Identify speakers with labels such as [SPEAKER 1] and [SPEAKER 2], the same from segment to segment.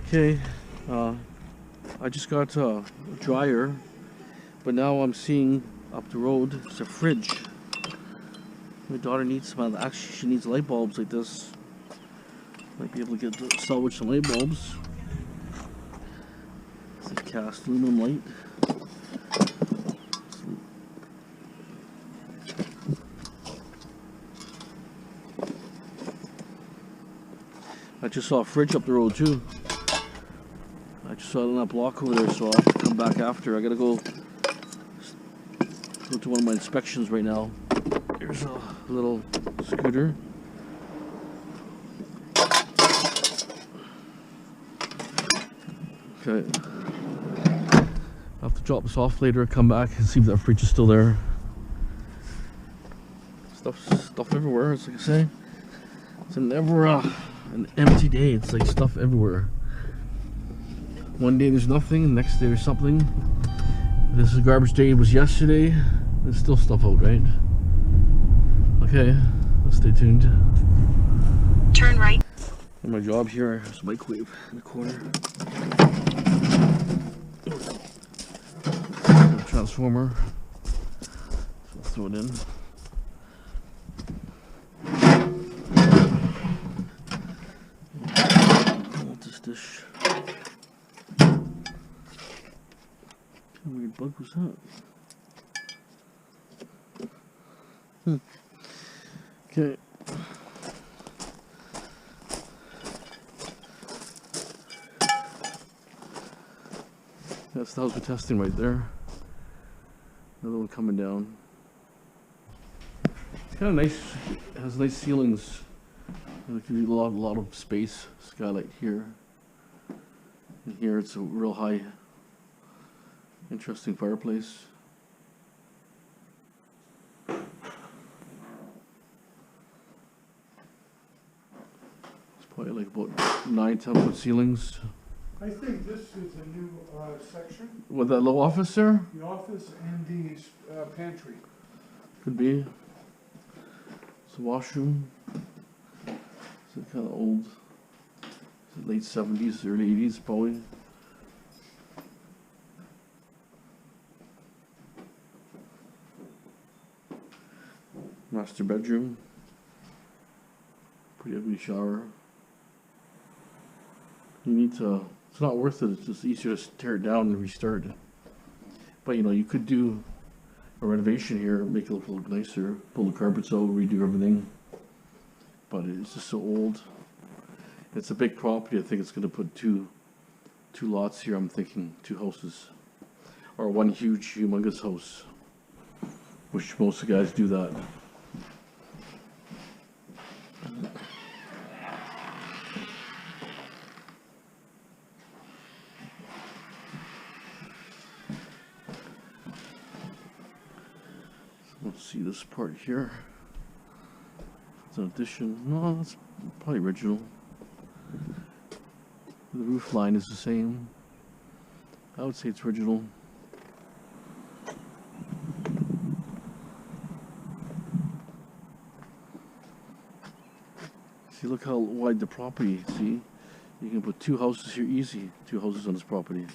[SPEAKER 1] Okay, I just got a dryer, but now I'm seeing up the road it's a fridge. My daughter needs some. Actually, she needs light bulbs like this. Might be able to get salvage some light bulbs. It's a cast aluminum light. I just saw a fridge up the road too. I just saw it on that block over there, so I'll have to come back after. I gotta go to one of my inspections right now. Here's a little scooter. Okay. I'll have to drop this off later, come back and see if that fridge is still there. Stuff everywhere, it's like I say. It's never an empty day. It's like stuff everywhere. One day there's nothing, the next day there's something. This is garbage day, was yesterday. There's still stuff out, right? Okay, let's stay tuned.
[SPEAKER 2] Turn right.
[SPEAKER 1] And my job here is a microwave in the corner. A transformer. So let's throw it in. What's this dish? What weird bug was that? Okay. That's the house we're testing right there. Another one coming down. It's kind of nice. It has nice ceilings. It gives you a lot of space. Skylight here. And here it's a real high, interesting fireplace. It's probably like about 9-10 foot ceilings.
[SPEAKER 3] I think this is a new section,
[SPEAKER 1] With that low office there?
[SPEAKER 3] the office and the pantry.
[SPEAKER 1] Could be. It's a washroom. It's kind of old. It's late 70s, early 80s probably. Master bedroom. Pretty ugly shower. You need to, it's not worth it, it's just easier to tear it down and restart. But you know, you could do a renovation here, make it look nicer, pull the carpets out, redo everything. But it's just so old. It's a big property. I think it's going to put two lots here. I'm thinking 2 houses, or one huge, humongous house, which most of the guys do that. Let's see this part here. It's an addition. No, that's probably original. The roof line is the same. I would say it's original. See, look how wide the property. See, you can put 2 houses here easy. 2 houses on this property.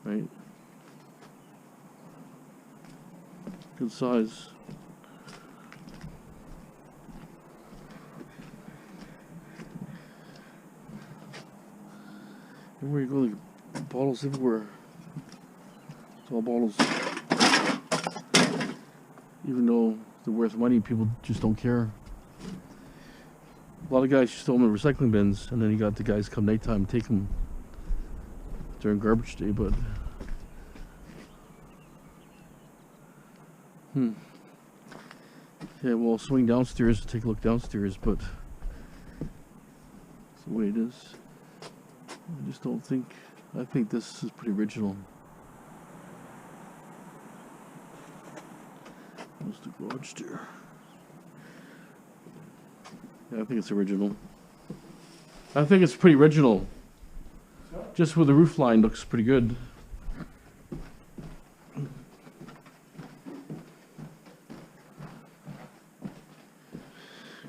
[SPEAKER 1] Right? Good size. Everywhere you go, like, bottles everywhere. It's all bottles. Even though they're worth money, people just don't care. A lot of guys just throw them in recycling bins, and then you got the guys come nighttime and take them during garbage day, but yeah, well, swing downstairs to take a look downstairs, but that's the way it is. I just don't think, I think this is pretty original. Where's the garage there? Yeah, I think it's original. I think it's pretty original. Just with the roof line looks pretty good.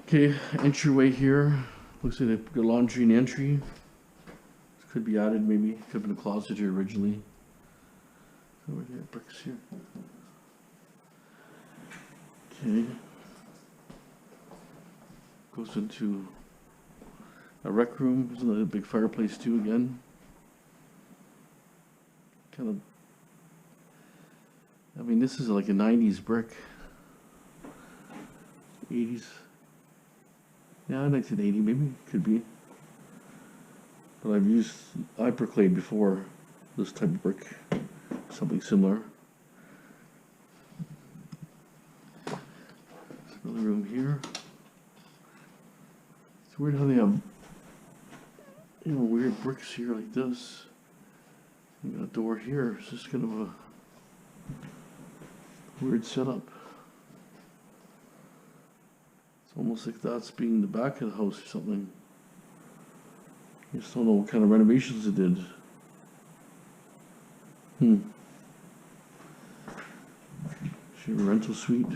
[SPEAKER 1] Okay, entryway here. Looks like they put a laundry and entry. This could be added maybe. Could have been a closet here originally. Over there, bricks here. Okay. Goes into a rec room. There's another big fireplace too again. Kind of, I mean, this is like a 90s brick. 80s. Yeah, 1980 maybe, could be. But I've used Iperclay before, this type of brick. Something similar. There's another room here. It's weird how they have, you know, weird bricks here like this. You got a door here. It's just kind of a weird setup. It's almost like that's being the back of the house or something. I just don't know what kind of renovations it did. Should have a rental suite.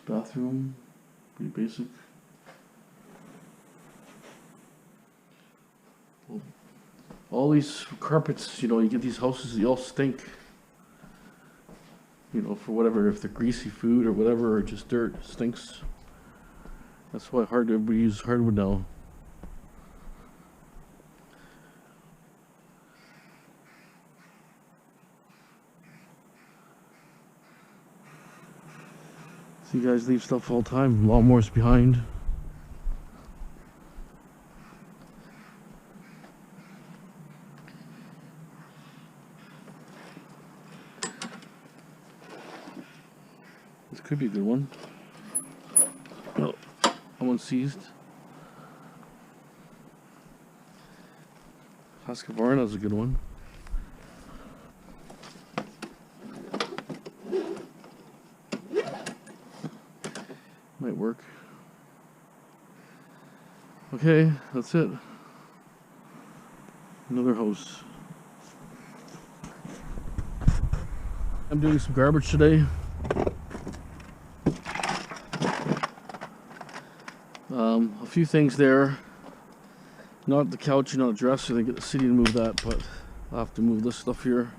[SPEAKER 1] Bathroom, pretty basic. Well, all these carpets, you know, you get these houses, they all stink. You know, for whatever, if they're greasy food or whatever, or just dirt, it stinks. That's why everybody uses hardwood now. So you guys leave stuff all the time, lawnmowers behind. This could be a good one. Oh, that one seized. Husqvarna's a good one. Might work. Okay, that's it. Another house. I'm doing some garbage today. A few things there. Not the couch, not a dresser. They get the city to move that, but I'll have to move this stuff here.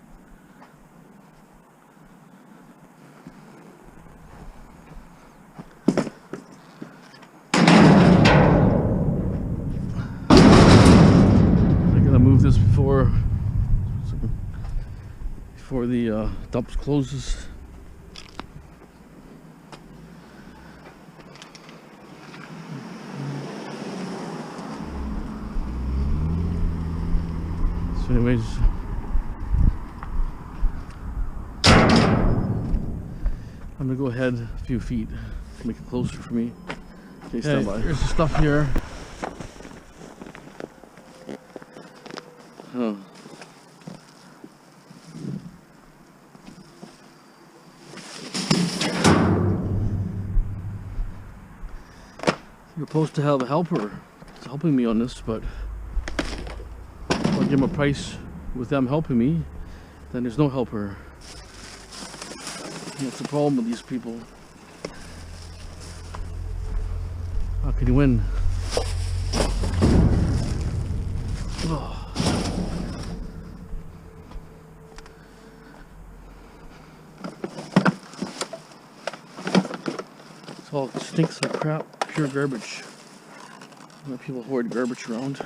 [SPEAKER 1] Before the dump closes. So anyways, I'm gonna go ahead a few feet to make it closer for me. Okay, stand by. Here's the stuff here. Oh. You're supposed to have a helper that's helping me on this, but if I give them a price with them helping me, then there's no helper. And that's the problem with these people. How can you win? Oh. It all stinks like crap. Pure garbage. Let people hoard garbage around.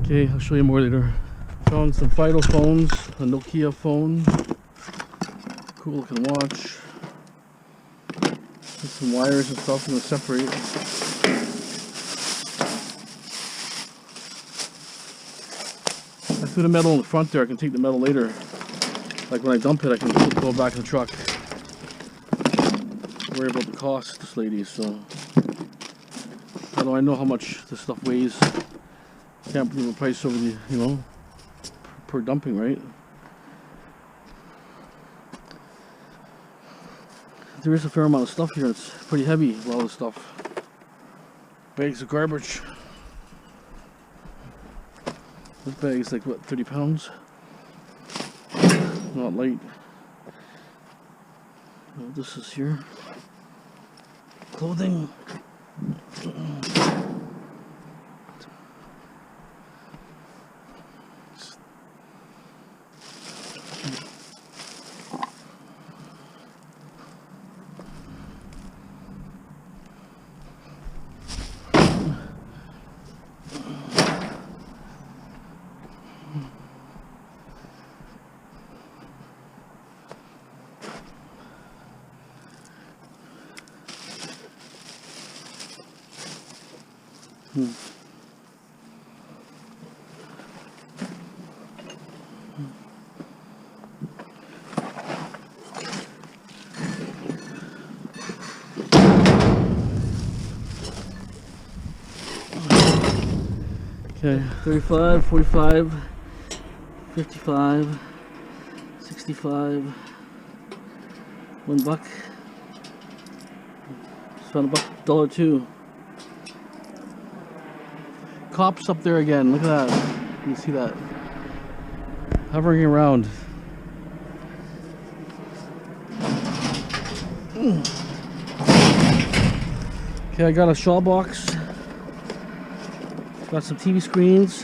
[SPEAKER 1] Okay, I'll show you more later. Found some Fido phones, a Nokia phone. Cool looking watch. There's some wires and stuff I'm gonna separate. I threw the metal in the front there. I can take the metal later. Like when I dump it, I can go back in the truck. Don't worry about the cost, this lady. So, although I know how much this stuff weighs, can't believe the price over the, you know, per dumping, right? There is a fair amount of stuff here. It's pretty heavy, a lot of stuff. Bags of garbage. This bag is like, what, 30 pounds? Not light. Well, this is here. Clothing. Okay, 35, 45, 55, 65, $1. Just found $1.02. Cops up there again. Look at that. You see that? Hovering around. Okay, I got a shawl box. Got some TV screens.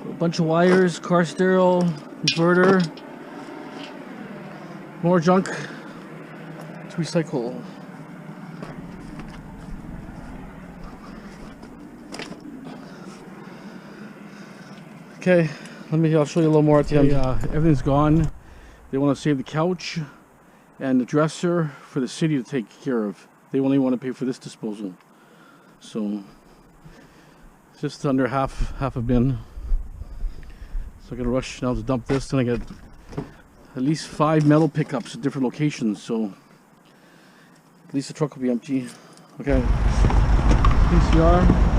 [SPEAKER 1] A bunch of wires, car stereo, inverter. More junk to recycle. Okay, I'll show you a little more at the end. Everything's gone. They want to save the couch and the dresser for the city to take care of. They only want to pay for this disposal. So it's just under half a bin. So I gotta rush now to dump this. Then I got at least 5 metal pickups at different locations. So at least the truck will be empty. Okay. PCR.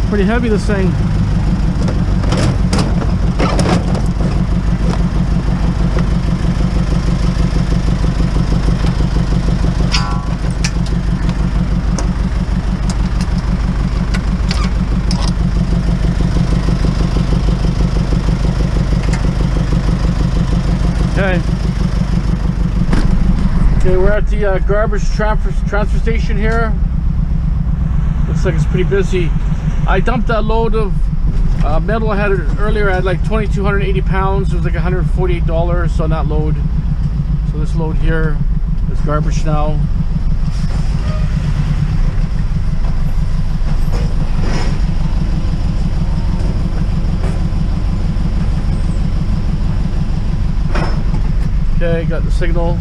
[SPEAKER 1] Pretty heavy, this thing. Okay, we're at the garbage transfer station here. Looks like it's pretty busy. I dumped that load of metal I had earlier. I had like 2,280 pounds. It was like $148 on that load. So this load here is garbage now. Okay, got the signal.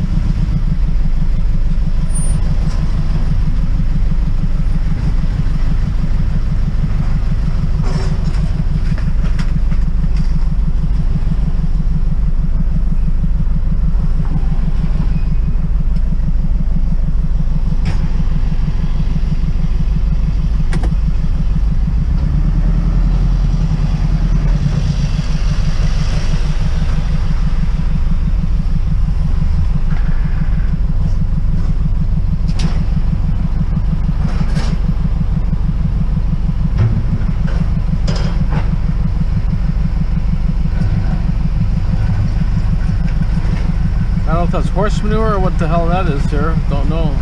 [SPEAKER 1] if that's horse manure or what the hell that is here. Don't know.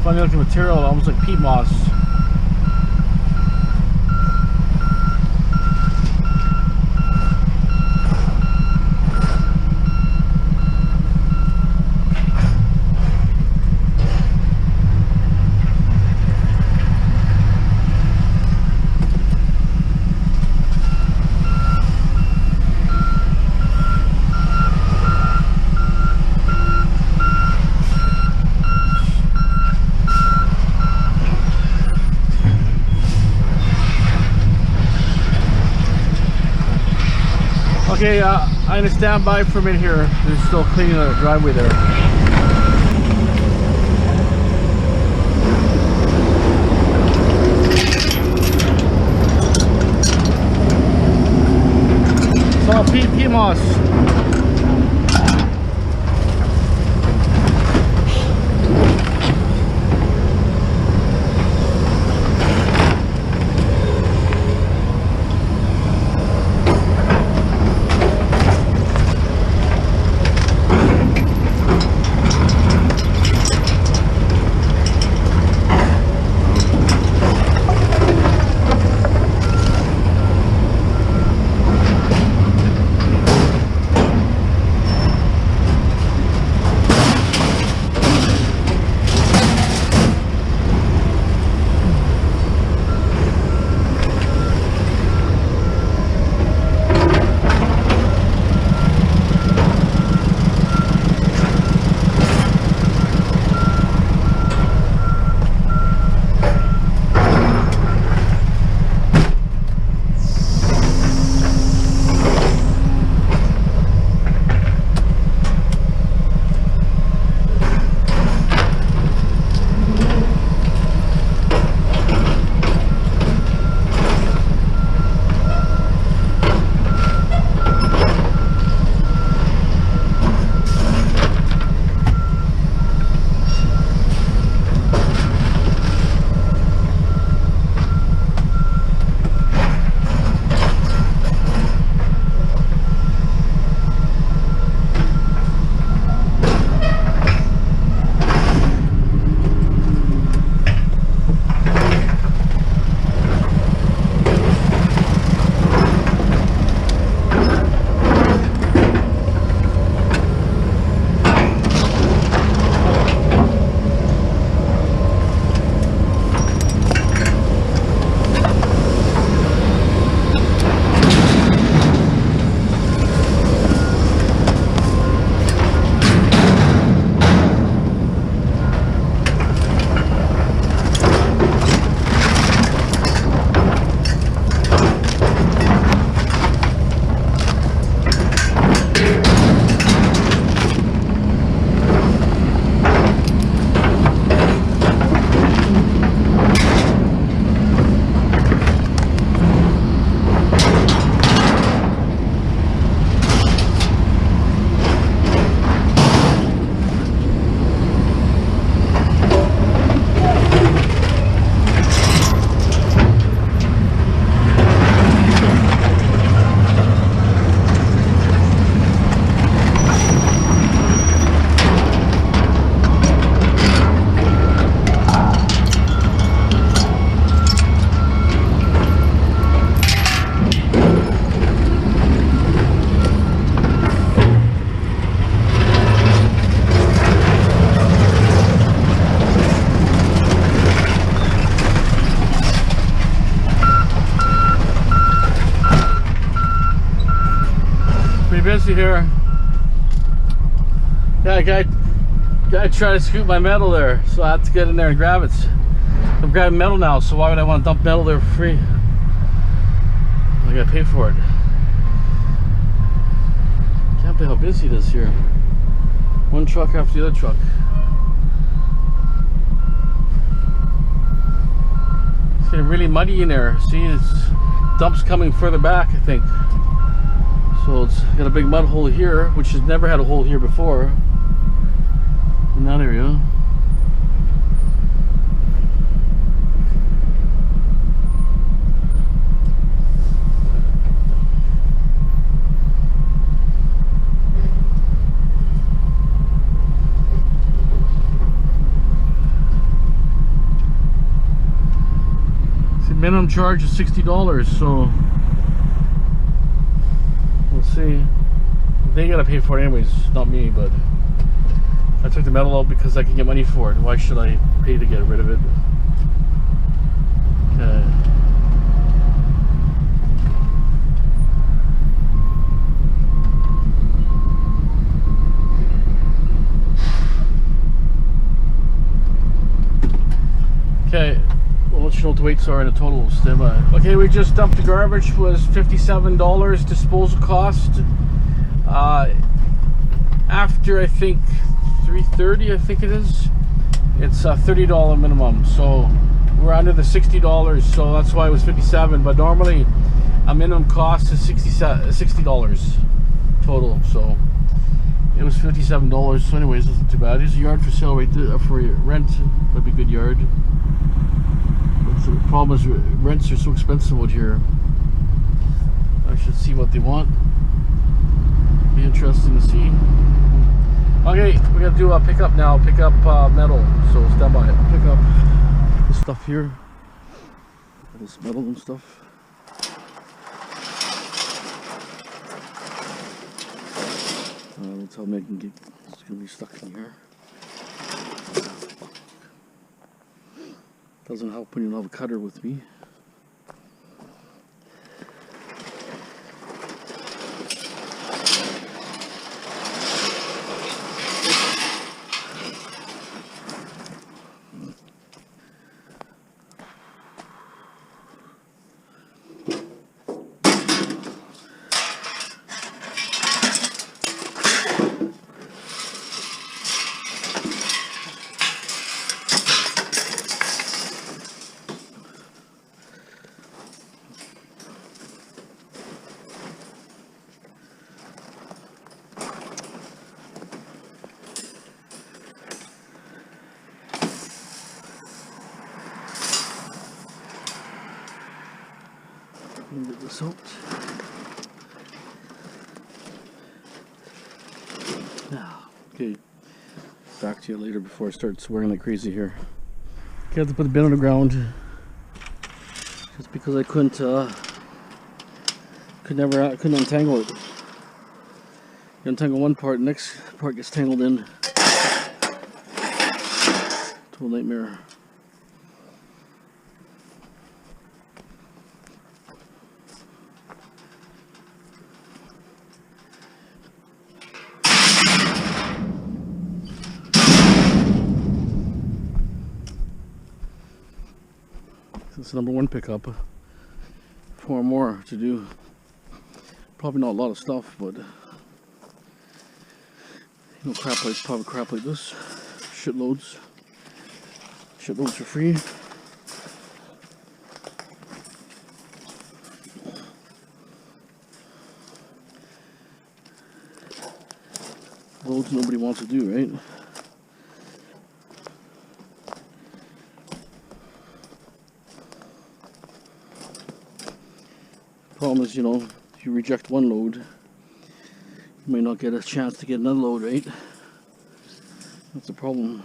[SPEAKER 1] Funny looking material, almost like peat moss. Okay, I'm gonna stand by for a minute here. They're still cleaning the driveway there. It's all peat moss. Busy here. Yeah, guy tried to scoop my metal there, so I have to get in there and grab it. I'm grabbing metal now, so why would I want to dump metal there for free? I gotta pay for it. Can't believe how busy it is here. One truck after the other truck. It's getting really muddy in there. See, it's dumps coming further back, I think. So it's got a big mud hole here, which has never had a hole here before. In that area. charge is $60, so we'll see. They gotta pay for it anyways, not me, but I took the metal out because I can get money for it. Why should I pay to get rid of it? Okay. Okay, we'll let you know what the weights are in a total. Stand by. Okay, we just dumped the garbage. Was $57 disposal cost. After I think 3:30, I think it is. It's a $30 minimum, so we're under the $60. So that's why it was 57. But normally, a minimum cost is $60 total. So it was $57. So anyways, that's not too bad. There's a yard for sale right there for rent. That'd be a good yard. The problem is rents are so expensive out here. I should see what they want. Be interesting to see. Okay, we gotta do a pickup now. Pick up metal. So stand by. Pick up this stuff here. This metal and stuff. That's how I can get. It's gonna be stuck in here. Doesn't help when you don't have a cutter with me. Get this out. Okay, back to you later before I start swearing like crazy here. Okay, I have to put the bin on the ground just because I couldn't untangle it. You untangle one part, the next part gets tangled in. Total nightmare. This is number one pickup. 4 more to do. Probably not a lot of stuff, but crap like this. Shitloads. Shitloads for free. Loads nobody wants to do, right? Problem is, if you reject one load, you may not get a chance to get another load, right? That's the problem.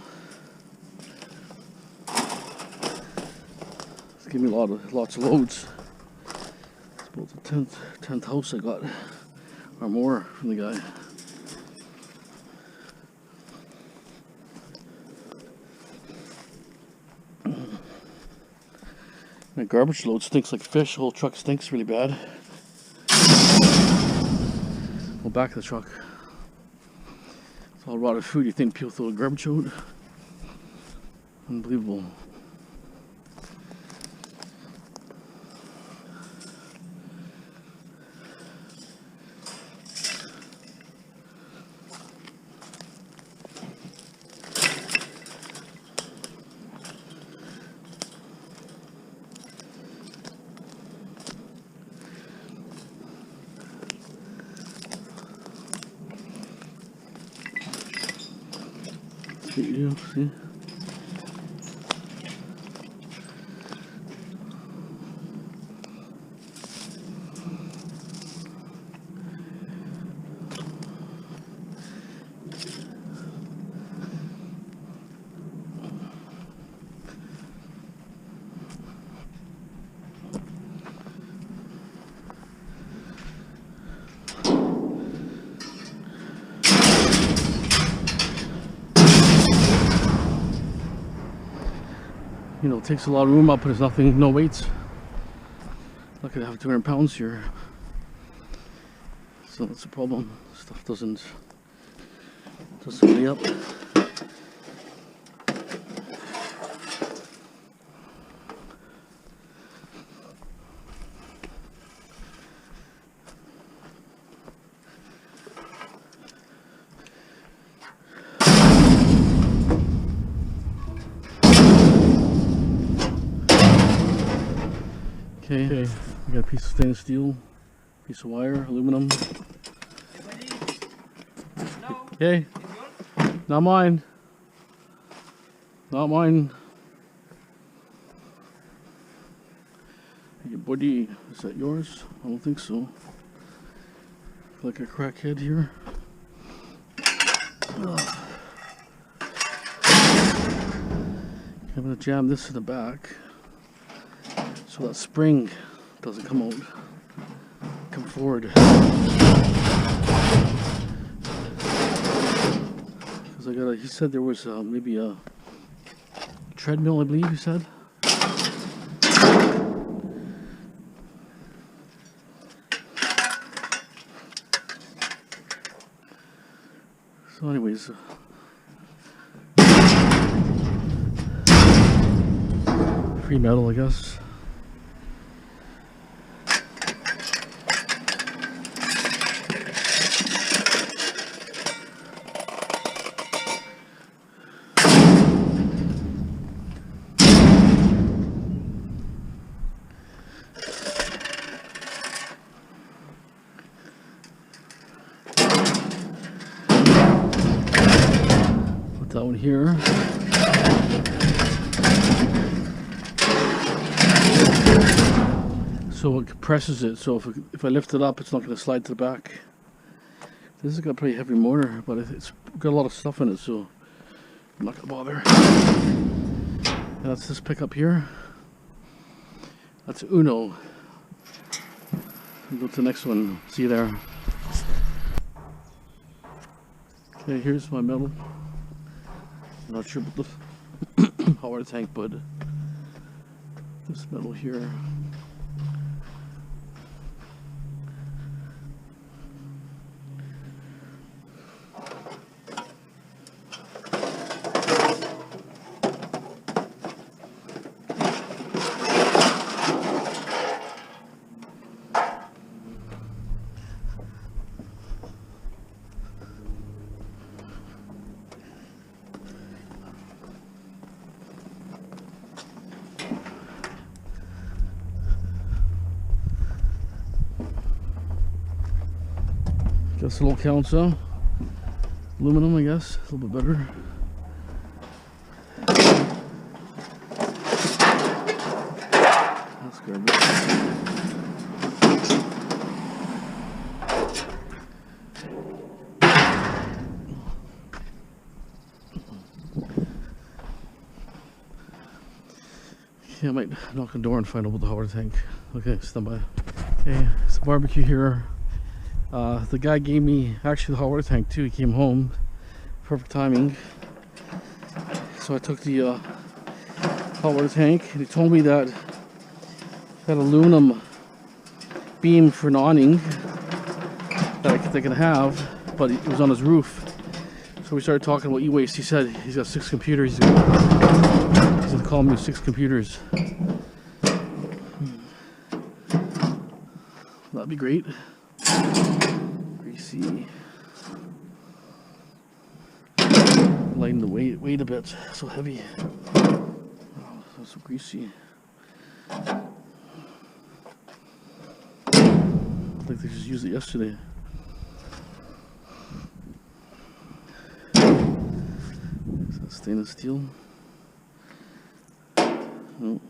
[SPEAKER 1] It's giving me lots of loads. It's about the 10th house I got, or more from the guy. That garbage load stinks like fish. The whole truck stinks really bad. Well, back of the truck. It's all rotted food. You think people throw the garbage out? Unbelievable. See? you know, it takes a lot of room up, but there's nothing, no weights. Not gonna have 200 pounds here. So that's a problem. Stuff doesn't weigh up. Okay, we got a piece of stainless steel, piece of wire, aluminum. Okay, not mine. Not mine. Your buddy, is that yours? I don't think so. Like a crackhead here. Ugh. I'm gonna jam this in the back so that spring doesn't come out, come forward. Because he said there was maybe a treadmill, I believe he said. So anyways, free metal, I guess. Put that one here. So it compresses it, so if I lift it up, it's not going to slide to the back. This has got a pretty heavy motor, but it's got a lot of stuff in it, so I'm not going to bother. And that's this pickup here. That's Uno. We'll go to the next one. See you there. Okay, here's my metal. I'm not sure about the hot water tank, but this metal here. Guess it'll count, so aluminum, I guess, a little bit better. That's garbage. Yeah, I might knock on the door and find out about the hot water tank. Okay, stand by. Okay, it's a barbecue here. The guy gave me actually the hot water tank too. He came home, perfect timing. So I took the hot water tank, and he told me that that aluminum beam for an awning that they can have, but it was on his roof. So we started talking about e-waste. He said he's got 6 computers. He's gonna call me 6 computers. That'd be great. Greasy. Lighten the weight a bit. So heavy. Oh, that's so greasy. Like they just used it yesterday. Is that stainless steel? No.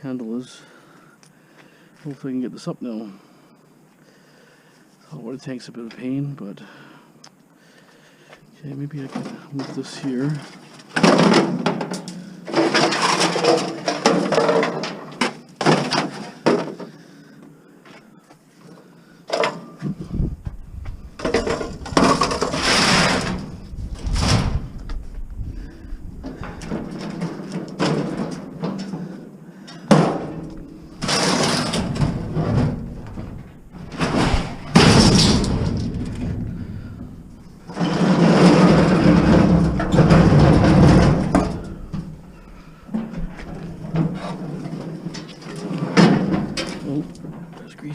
[SPEAKER 1] Handle is. Hopefully I can get this up now. Hot water tank's a bit of a pain, but okay, maybe I can move this here.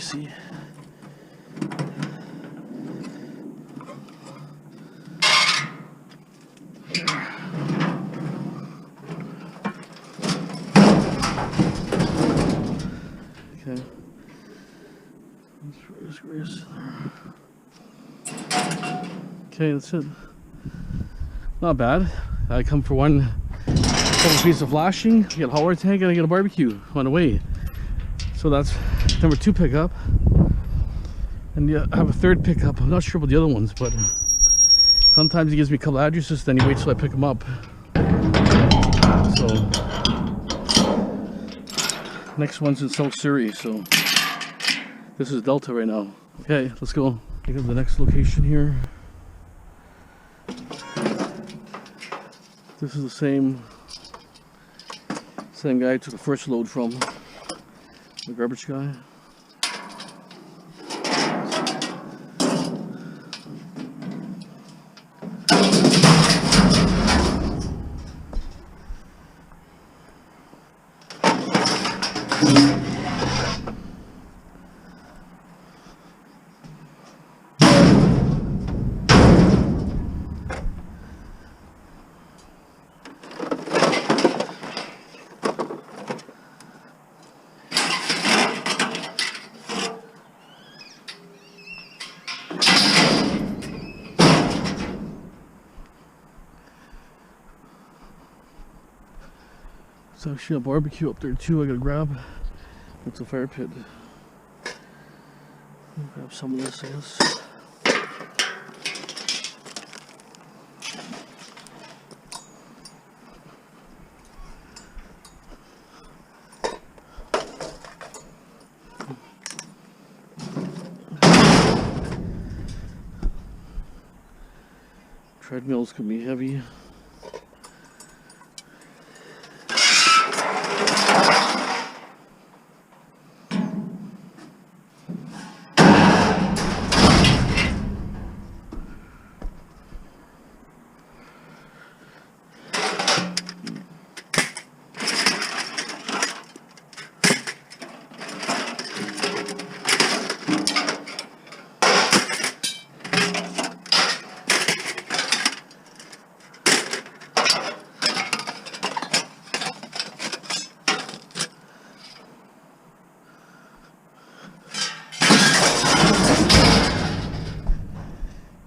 [SPEAKER 1] see. Okay. Okay, that's it. Not bad. I come for one couple pieces of flashing, I get a hot water tank, and I get a barbecue on the way. So that's number 2 pickup. And yeah, I have a 3rd pickup. I'm not sure about the other ones, but sometimes he gives me a couple addresses, then he waits till I pick them up. So next one's in South Surrey, so this is Delta right now. Okay, let's go. Pick up the next location here. This is the same guy I took the first load from, the garbage guy. There's actually a barbecue up there too I gotta grab. It's a fire pit. Grab some of this, I guess. Treadmills can be heavy.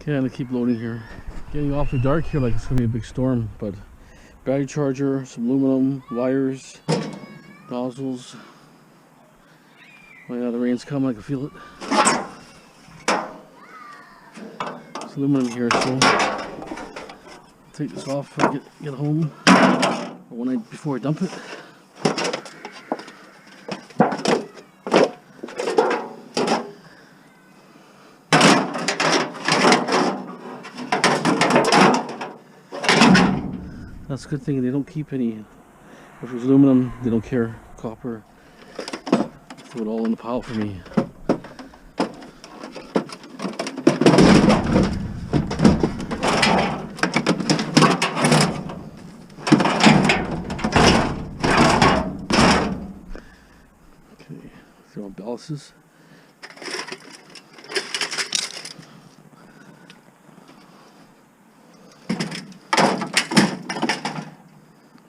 [SPEAKER 1] Okay, I'm gonna keep loading here. Getting awfully dark here, like it's gonna be a big storm, but battery charger, some aluminum, wires, nozzles. Oh yeah, the rain's coming, I can feel it. It's aluminum here, so I'll take this off when I get home, or one night before I dump it. That's a good thing, they don't keep any. If it's aluminum, they don't care. Copper, throw it all in the pile for me. Okay, throw on balances.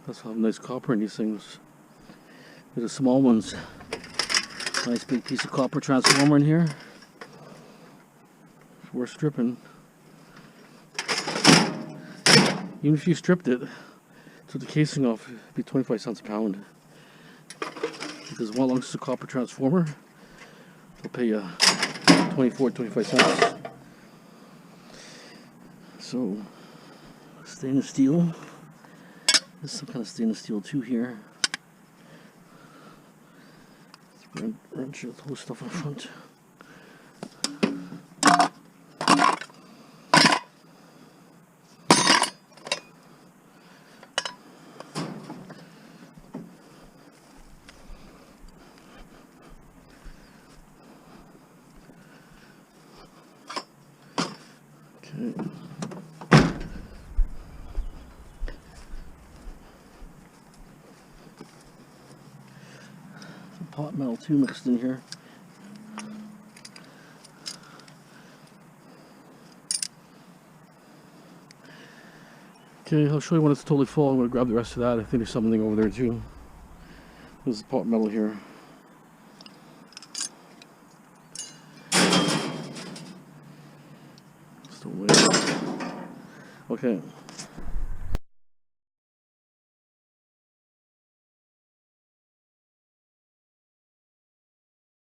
[SPEAKER 1] That's how nice copper in these things. There's the small ones. Nice big piece of copper transformer in here. It's worth stripping. Even if you stripped it, took the casing off, it'd be 25 cents a pound. Because one belongs to a copper transformer, they'll pay you 25 cents. So, stainless steel. There's some kind of stainless steel too here. Let's wrench the whole stuff in front. Okay. Pot metal too mixed in here. Okay, I'll show you when it's totally full. I'm gonna grab the rest of that. I think there's something over there too. There's pot metal here. Still waiting. Okay.